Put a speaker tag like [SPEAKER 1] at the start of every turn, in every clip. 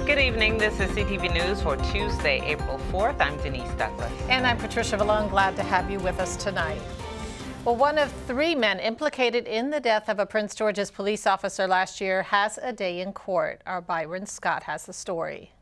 [SPEAKER 1] Good evening. This is CTV News for Tuesday, April 4th. I'm Denise Douglas.
[SPEAKER 2] And I'm Patricia Vallone. Glad to have you with us tonight. Well, one of 3 men implicated in the death of a Prince George's police officer last year has a day in court. Our Byron Scott has the story.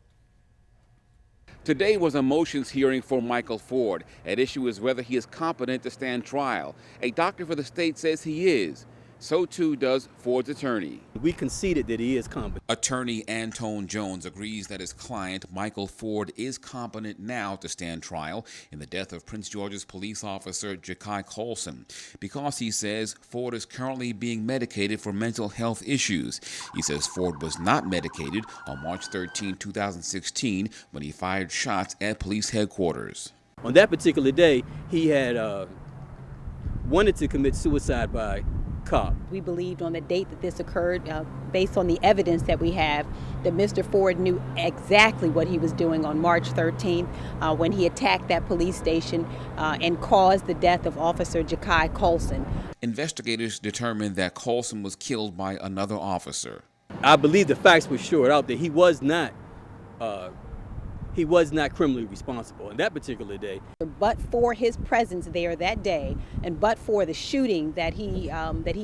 [SPEAKER 3] Today was a motions hearing for Michael Ford. At issue is whether he is competent to stand trial. A doctor for the state says he is. So too does Ford's attorney.
[SPEAKER 4] We conceded that he is competent.
[SPEAKER 3] Attorney Antone Jones agrees that his client, Michael Ford, is competent now to stand trial in the death of Prince George's police officer Ja'Kai Colson, because he says Ford is currently being medicated for mental health issues. He says Ford was not medicated on March 13, 2016, when he fired shots at police headquarters.
[SPEAKER 4] On that particular day, he had wanted to commit suicide by cop.
[SPEAKER 5] We believed on the date that this occurred, based on the evidence that we have, that Mr. Ford knew exactly what he was doing on March 13th when he attacked that police station and caused the death of Officer Ja'Kai Colson.
[SPEAKER 3] Investigators determined that Colson was killed by another officer.
[SPEAKER 4] I believe the facts were shored out that he was not criminally responsible on that particular day.
[SPEAKER 5] But for his presence there that day, and but for the shooting that he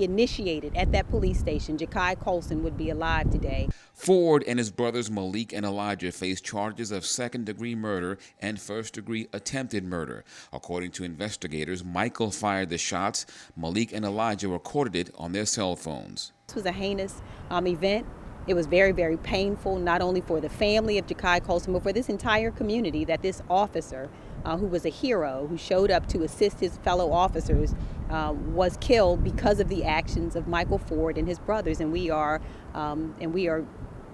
[SPEAKER 5] initiated at that police station, Ja'Kai Colson would be alive today.
[SPEAKER 3] Ford and his brothers Malik and Elijah face charges of second-degree murder and first-degree attempted murder. According to investigators, Michael fired the shots. Malik and Elijah recorded it on their cell phones.
[SPEAKER 5] This was a heinous event. It was very, very painful, not only for the family of Ja'Kai Colson, but for this entire community, that this officer, who was a hero, who showed up to assist his fellow officers, was killed because of the actions of Michael Ford and his brothers. And we are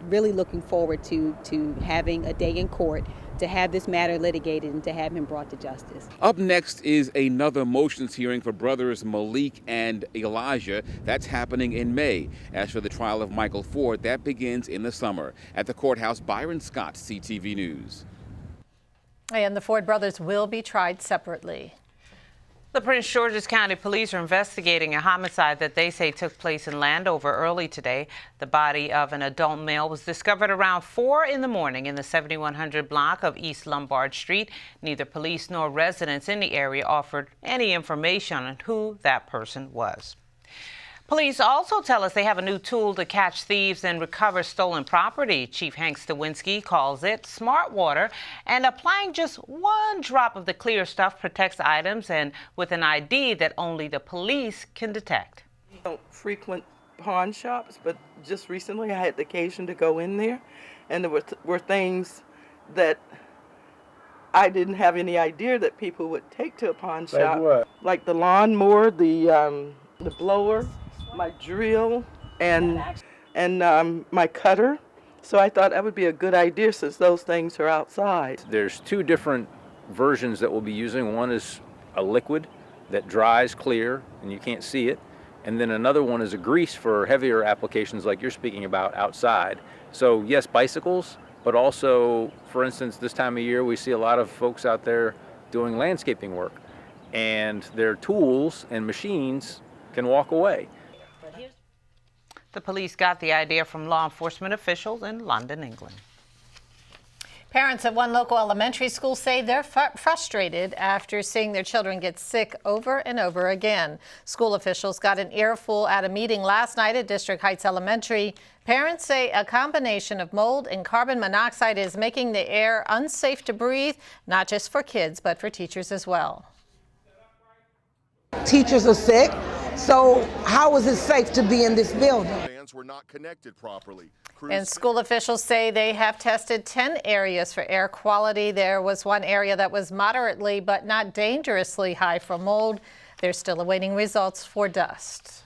[SPEAKER 5] really looking forward to having a day in court to have this matter litigated and to have him brought to justice.
[SPEAKER 3] Up next is another motions hearing for brothers Malik and Elijah. That's happening in May. As for the trial of Michael Ford, that begins in the summer. At the courthouse, Byron Scott, CTV News.
[SPEAKER 2] And the Ford brothers will be tried separately.
[SPEAKER 1] The Prince George's County Police are investigating a homicide that they say took place in Landover early today. The body of an adult male was discovered around 4 in the morning in the 7100 block of East Lombard Street. Neither police nor residents in the area offered any information on who that person was. Police also tell us they have a new tool to catch thieves and recover stolen property. Chief Hank Stawinski calls it Smart Water, and applying just 1 drop of the clear stuff protects items and with an ID that only the police can detect.
[SPEAKER 6] I don't frequent pawn shops, but just recently I had the occasion to go in there, and there were things that I didn't have any idea that people would take to a pawn shop.
[SPEAKER 7] Like what?
[SPEAKER 6] Like the lawnmower, the blower, my drill, and my cutter. So I thought that would be a good idea since those things are outside.
[SPEAKER 7] There's 2 different versions that we'll be using. One is a liquid that dries clear and you can't see it. And then another one is a grease for heavier applications like you're speaking about outside. So yes, bicycles, but also, for instance, this time of year we see a lot of folks out there doing landscaping work, and their tools and machines can walk away.
[SPEAKER 1] The police got the idea from law enforcement officials in London, England.
[SPEAKER 2] Parents at one local elementary school say they're frustrated after seeing their children get sick over and over again. School officials got an earful at a meeting last night at District Heights Elementary. Parents say a combination of mold and carbon monoxide is making the air unsafe to breathe, not just for kids, but for teachers as well.
[SPEAKER 8] Teachers are sick, so how is it safe to be in this building?
[SPEAKER 9] Fans were not connected properly.
[SPEAKER 2] And school officials say they have tested 10 areas for air quality. There was one area that was moderately but not dangerously high for mold. They're still awaiting results for dust.